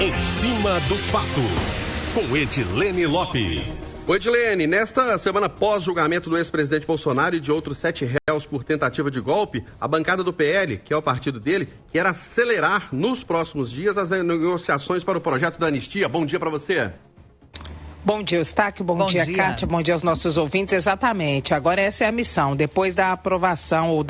Em cima do fato, com Edilene Lopes. Oi, Edilene, nesta semana pós-julgamento do ex-presidente Bolsonaro e de outros 7 réus por tentativa de golpe, a bancada do PL, que é o partido dele, quer acelerar nos próximos dias as negociações para o projeto da anistia. Bom dia para você. Bom dia, Eustáquio. Bom dia, Kátia. Bom dia aos nossos ouvintes. Exatamente. Agora essa é a missão. Depois da aprovação ou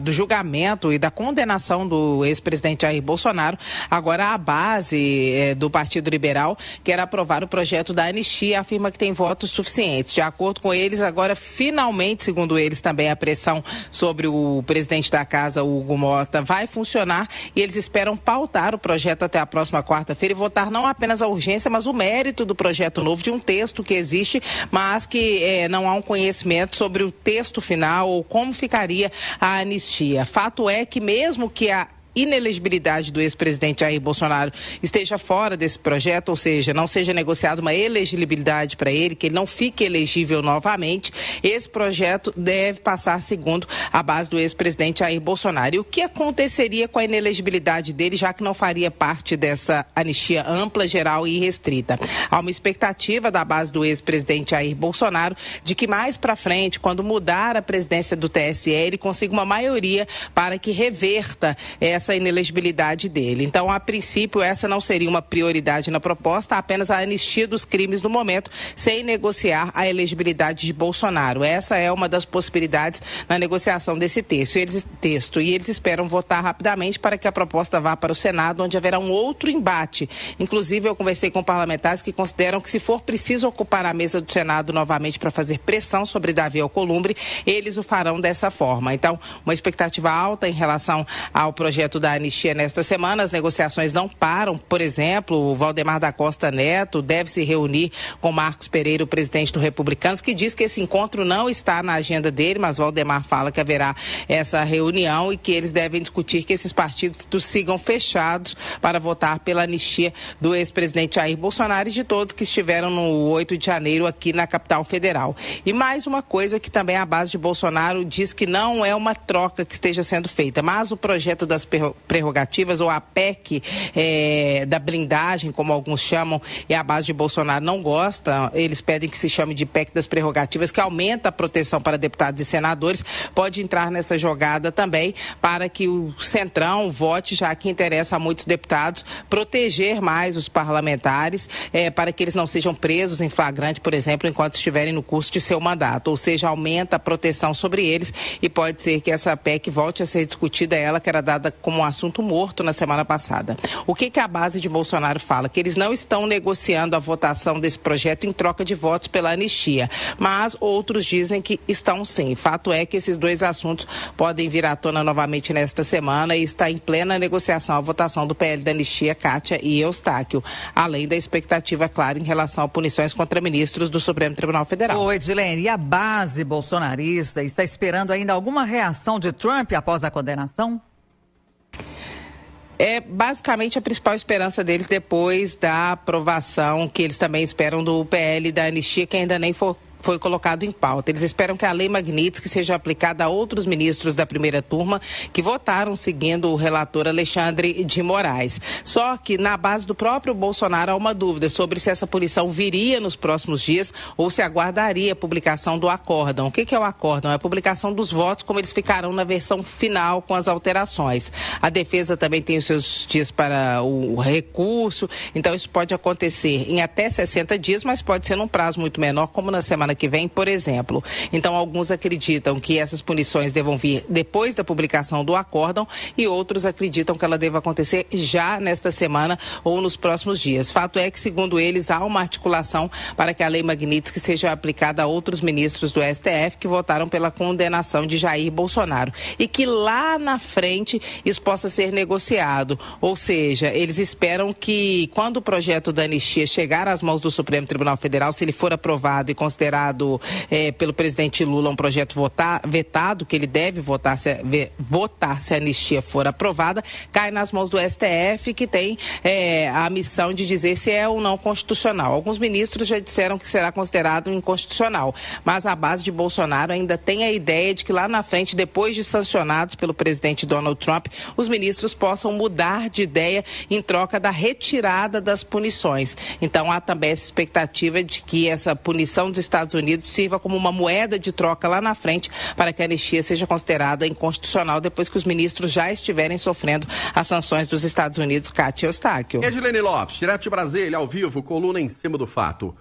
do julgamento e da condenação do ex-presidente Jair Bolsonaro, agora a base do Partido Liberal quer aprovar o projeto da anistia e afirma que tem votos suficientes. De acordo com eles, agora finalmente, segundo eles, também a pressão sobre o presidente da casa, Hugo Mota, vai funcionar e eles esperam pautar o projeto até a próxima quarta-feira e votar não apenas a urgência, mas o mérito do projeto novo, de um texto que existe, mas que não há um conhecimento sobre o texto final ou como ficaria a anistia. Fato é que mesmo que a inelegibilidade do ex-presidente Jair Bolsonaro esteja fora desse projeto, ou seja, não seja negociada uma elegibilidade para ele, que ele não fique elegível novamente, esse projeto deve passar segundo a base do ex-presidente Jair Bolsonaro. E o que aconteceria com a inelegibilidade dele, já que não faria parte dessa anistia ampla, geral e restrita? Há uma expectativa da base do ex-presidente Jair Bolsonaro de que mais para frente, quando mudar a presidência do TSE, ele consiga uma maioria para que reverta essa inelegibilidade dele. Então, a princípio, essa não seria uma prioridade na proposta, apenas a anistia dos crimes no momento, sem negociar a elegibilidade de Bolsonaro. Essa é uma das possibilidades na negociação desse texto. E eles esperam votar rapidamente para que a proposta vá para o Senado, onde haverá um outro embate. Inclusive, eu conversei com parlamentares que consideram que, se for preciso ocupar a mesa do Senado novamente para fazer pressão sobre Davi Alcolumbre, eles o farão dessa forma. Então, uma expectativa alta em relação ao projeto da anistia nesta semana. As negociações não param. Por exemplo, o Valdemar da Costa Neto deve se reunir com Marcos Pereira, o presidente do Republicanos, que diz que esse encontro não está na agenda dele, mas Valdemar fala que haverá essa reunião e que eles devem discutir que esses partidos sigam fechados para votar pela anistia do ex-presidente Jair Bolsonaro e de todos que estiveram no 8 de janeiro aqui na capital federal. E mais uma coisa que também a base de Bolsonaro diz que não é uma troca que esteja sendo feita, mas o projeto das prerrogativas, ou a PEC da blindagem, como alguns chamam, e a base de Bolsonaro não gosta. Eles pedem que se chame de PEC das prerrogativas, que aumenta a proteção para deputados e senadores, pode entrar nessa jogada também para que o Centrão vote, já que interessa a muitos deputados, proteger mais os parlamentares para que eles não sejam presos em flagrante, por exemplo, enquanto estiverem no curso de seu mandato, ou seja, aumenta a proteção sobre eles e pode ser que essa PEC volte a ser discutida, ela que era dada como um assunto morto na semana passada. O que a base de Bolsonaro fala? Que eles não estão negociando a votação desse projeto em troca de votos pela anistia, mas outros dizem que estão sim. Fato é que esses dois assuntos podem vir à tona novamente nesta semana e está em plena negociação a votação do PL da anistia, Kátia e Eustáquio, além da expectativa, claro, em relação a punições contra ministros do Supremo Tribunal Federal. Oi, Edilene, e a base bolsonarista está esperando ainda alguma reação de Trump após a condenação? É basicamente a principal esperança deles depois da aprovação que eles também esperam do PL da anistia, que ainda nem foi colocado em pauta. Eles esperam que a Lei Magnitsky seja aplicada a outros ministros da primeira turma que votaram seguindo o relator Alexandre de Moraes. Só que na base do próprio Bolsonaro há uma dúvida sobre se essa punição viria nos próximos dias ou se aguardaria a publicação do acórdão. O que é o acórdão? É a publicação dos votos como eles ficarão na versão final com as alterações. A defesa também tem os seus dias para o recurso, então isso pode acontecer em até 60 dias, mas pode ser num prazo muito menor, como na semana que vem, por exemplo. Então, alguns acreditam que essas punições devam vir depois da publicação do acórdão e outros acreditam que ela deva acontecer já nesta semana ou nos próximos dias. Fato é que, segundo eles, há uma articulação para que a Lei Magnitsky seja aplicada a outros ministros do STF que votaram pela condenação de Jair Bolsonaro e que lá na frente isso possa ser negociado. Ou seja, eles esperam que quando o projeto da anistia chegar às mãos do Supremo Tribunal Federal, se ele for aprovado e considerado apresentado pelo presidente Lula um projeto vetado, que ele deve votar se a anistia for aprovada, cai nas mãos do STF, que tem a missão de dizer se é ou não constitucional. Alguns ministros já disseram que será considerado inconstitucional, mas a base de Bolsonaro ainda tem a ideia de que lá na frente, depois de sancionados pelo presidente Donald Trump, os ministros possam mudar de ideia em troca da retirada das punições. Então há também essa expectativa de que essa punição dos Estados Unidos sirva como uma moeda de troca lá na frente para que a anistia seja considerada inconstitucional depois que os ministros já estiverem sofrendo as sanções dos Estados Unidos. Cátia Eustáquio. Edilene Lopes, direto de Brasília, ao vivo, coluna Em Cima do Fato.